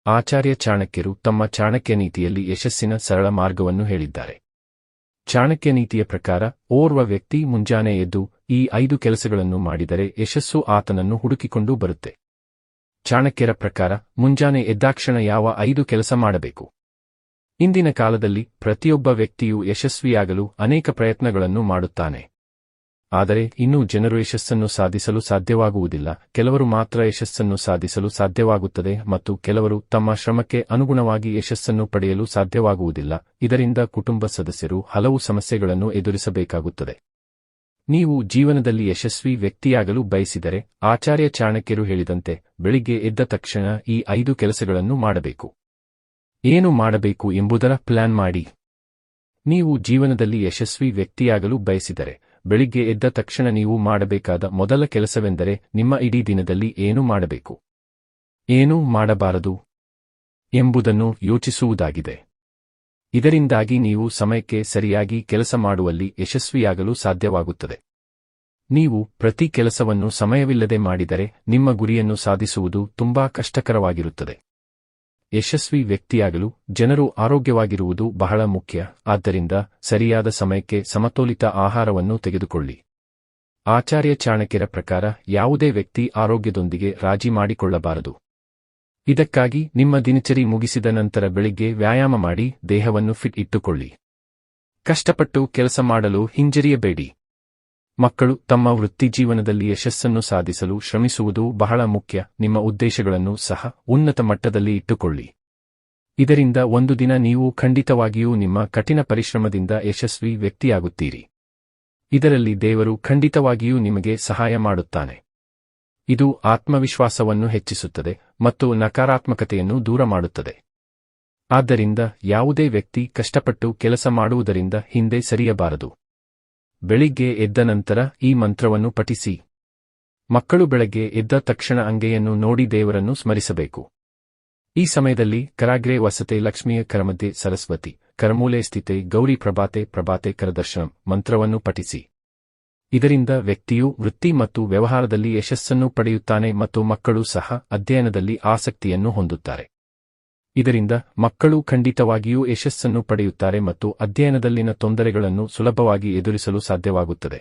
ಆಚಾರ್ಯ ಚಾಣಕ್ಯರು ತಮ್ಮ ಚಾಣಕ್ಯ ನೀತಿಯಲ್ಲಿ ಯಶಸ್ಸಿನ ಸರಳ ಮಾರ್ಗವನ್ನು ಹೇಳಿದ್ದಾರೆ. ಚಾಣಕ್ಯ ನೀತಿಯ ಪ್ರಕಾರ ಓರ್ವ ವ್ಯಕ್ತಿ ಮುಂಜಾನೆ ಎದ್ದು ಈ 5 ಕೆಲಸಗಳನ್ನು ಮಾಡಿದರೆ ಯಶಸ್ಸು ಆತನನ್ನು ಹುಡುಕಿಕೊಂಡು ಬರುತ್ತೆ. ಚಾಣಕ್ಯರ ಪ್ರಕಾರ ಮುಂಜಾನೆ ಎದ್ದಾಕ್ಷಣ ಯಾವ 5 ಕೆಲಸ ಮಾಡಬೇಕು? ಇಂದಿನ ಕಾಲದಲ್ಲಿ ಪ್ರತಿಯೊಬ್ಬ ವ್ಯಕ್ತಿಯೂ ಯಶಸ್ವಿಯಾಗಲು ಅನೇಕ ಪ್ರಯತ್ನಗಳನ್ನು ಮಾಡುತ್ತಾನೆ. ಆದರೆ ಇನ್ನೂ ಜನರು ಯಶಸ್ಸನ್ನು ಸಾಧಿಸಲು ಸಾಧ್ಯವಾಗುವುದಿಲ್ಲ. ಕೆಲವರು ಮಾತ್ರ ಯಶಸ್ಸನ್ನು ಸಾಧಿಸಲು ಸಾಧ್ಯವಾಗುತ್ತದೆ ಮತ್ತು ಕೆಲವರು ತಮ್ಮ ಶ್ರಮಕ್ಕೆ ಅನುಗುಣವಾಗಿ ಯಶಸ್ಸನ್ನು ಪಡೆಯಲು ಸಾಧ್ಯವಾಗುವುದಿಲ್ಲ. ಇದರಿಂದ ಕುಟುಂಬ ಸದಸ್ಯರು ಹಲವು ಸಮಸ್ಯೆಗಳನ್ನು ಎದುರಿಸಬೇಕಾಗುತ್ತದೆ. ನೀವು ಜೀವನದಲ್ಲಿ ಯಶಸ್ವಿ ವ್ಯಕ್ತಿಯಾಗಲು ಬಯಸಿದರೆ ಆಚಾರ್ಯ ಚಾಣಕ್ಯರು ಹೇಳಿದಂತೆ ಬೆಳಿಗ್ಗೆ ಎದ್ದ ತಕ್ಷಣ ಈ 5 ಕೆಲಸಗಳನ್ನು ಮಾಡಬೇಕು. ಏನು ಮಾಡಬೇಕು ಎಂಬುದರ ಪ್ಲಾನ್ ಮಾಡಿ. ನೀವು ಜೀವನದಲ್ಲಿ ಯಶಸ್ವಿ ವ್ಯಕ್ತಿಯಾಗಲು ಬಯಸಿದರೆ ಬೆಳಿಗ್ಗೆ ಎದ್ದ ತಕ್ಷಣ ನೀವು ಮಾಡಬೇಕಾದ ಮೊದಲ ಕೆಲಸವೆಂದರೆ ನಿಮ್ಮ ಇಡೀ ದಿನದಲ್ಲಿ ಏನು ಮಾಡಬೇಕು, ಏನು ಮಾಡಬಾರದು ಎಂಬುದನ್ನು ಯೋಚಿಸುವುದಾಗಿದೆ. ಇದರಿಂದಾಗಿ ನೀವು ಸಮಯಕ್ಕೆ ಸರಿಯಾಗಿ ಕೆಲಸ ಮಾಡುವಲ್ಲಿ ಯಶಸ್ವಿಯಾಗಲು ಸಾಧ್ಯವಾಗುತ್ತದೆ. ನೀವು ಪ್ರತಿ ಕೆಲಸವನ್ನು ಸಮಯವಿಲ್ಲದೆ ಮಾಡಿದರೆ ನಿಮ್ಮ ಗುರಿಯನ್ನು ಸಾಧಿಸುವುದು ತುಂಬಾ ಕಷ್ಟಕರವಾಗಿರುತ್ತದೆ. ಯಶಸ್ವಿ ವ್ಯಕ್ತಿಯಾಗಲು ಜನರು ಆರೋಗ್ಯವಾಗಿರುವುದು ಬಹಳ ಮುಖ್ಯ. ಆದ್ದರಿಂದ ಸರಿಯಾದ ಸಮಯಕ್ಕೆ ಸಮತೋಲಿತ ಆಹಾರವನ್ನು ತೆಗೆದುಕೊಳ್ಳಿ. ಆಚಾರ್ಯ ಚಾಣಕ್ಯರ ಪ್ರಕಾರ ಯಾವುದೇ ವ್ಯಕ್ತಿ ಆರೋಗ್ಯದೊಂದಿಗೆ ರಾಜಿ ಮಾಡಿಕೊಳ್ಳಬಾರದು. ಇದಕ್ಕಾಗಿ ನಿಮ್ಮ ದಿನಚರಿ ಮುಗಿಸಿದ ನಂತರ ಬೆಳಿಗ್ಗೆ ವ್ಯಾಯಾಮ ಮಾಡಿ ದೇಹವನ್ನು ಫಿಟ್ ಇಟ್ಟುಕೊಳ್ಳಿ. ಕಷ್ಟಪಟ್ಟು ಕೆಲಸ ಮಾಡಲು ಹಿಂಜರಿಯಬೇಡಿ. ಮಕ್ಕಳು ತಮ್ಮ ವೃತ್ತಿಜೀವನದಲ್ಲಿ ಯಶಸ್ಸನ್ನು ಸಾಧಿಸಲು ಶ್ರಮಿಸುವುದು ಬಹಳ ಮುಖ್ಯ. ನಿಮ್ಮ ಉದ್ದೇಶಗಳನ್ನು ಸಹ ಉನ್ನತ ಮಟ್ಟದಲ್ಲಿ ಇಟ್ಟುಕೊಳ್ಳಿ. ಇದರಿಂದ ಒಂದು ದಿನ ನೀವು ಖಂಡಿತವಾಗಿಯೂ ನಿಮ್ಮ ಕಠಿಣ ಪರಿಶ್ರಮದಿಂದ ಯಶಸ್ವಿ ವ್ಯಕ್ತಿಯಾಗುತ್ತೀರಿ. ಇದರಲ್ಲಿ ದೇವರು ಖಂಡಿತವಾಗಿಯೂ ನಿಮಗೆ ಸಹಾಯ ಮಾಡುತ್ತಾನೆ. ಇದು ಆತ್ಮವಿಶ್ವಾಸವನ್ನು ಹೆಚ್ಚಿಸುತ್ತದೆ ಮತ್ತು ನಕಾರಾತ್ಮಕತೆಯನ್ನು ದೂರ ಮಾಡುತ್ತದೆ. ಆದ್ದರಿಂದ ಯಾವುದೇ ವ್ಯಕ್ತಿ ಕಷ್ಟಪಟ್ಟು ಕೆಲಸ ಮಾಡುವುದರಿಂದ ಹಿಂದೆ ಸರಿಯಬಾರದು. ಬೆಳಿಗ್ಗೆ ಎದ್ದ ನಂತರ ಈ ಮಂತ್ರವನ್ನು ಪಠಿಸಿ. ಮಕ್ಕಳು ಬೆಳಗ್ಗೆ ಎದ್ದ ತಕ್ಷಣ ಅಂಗೈಯನ್ನು ನೋಡಿ ದೇವರನ್ನು ಸ್ಮರಿಸಬೇಕು. ಈ ಸಮಯದಲ್ಲಿ ಕರಾಗ್ರೆ ವಸತೆ ಲಕ್ಷ್ಮಿಯ ಕರಮಧ್ಯೆ ಸರಸ್ವತಿ, ಕರಮೂಲೆ ಸ್ಥಿತೆ ಗೌರಿ ಪ್ರಭಾತೆ ಪ್ರಭಾತೆ ಕರದರ್ಶನಂ ಮಂತ್ರವನ್ನು ಪಠಿಸಿ. ಇದರಿಂದ ವ್ಯಕ್ತಿಯು ವೃತ್ತಿ ಮತ್ತು ವ್ಯವಹಾರದಲ್ಲಿ ಯಶಸ್ಸನ್ನು ಪಡೆಯುತ್ತಾನೆ ಮತ್ತು ಮಕ್ಕಳು ಸಹ ಅಧ್ಯಯನದಲ್ಲಿ ಆಸಕ್ತಿಯನ್ನು ಹೊಂದುತ್ತಾರೆ. ಇದರಿಂದ ಮಕ್ಕಳು ಖಂಡಿತವಾಗಿಯೂ ಯಶಸ್ಸನ್ನು ಪಡೆಯುತ್ತಾರೆ ಮತ್ತು ಅಧ್ಯಯನದಲ್ಲಿನ ತೊಂದರೆಗಳನ್ನು ಸುಲಭವಾಗಿ ಎದುರಿಸಲು ಸಾಧ್ಯವಾಗುತ್ತದೆ.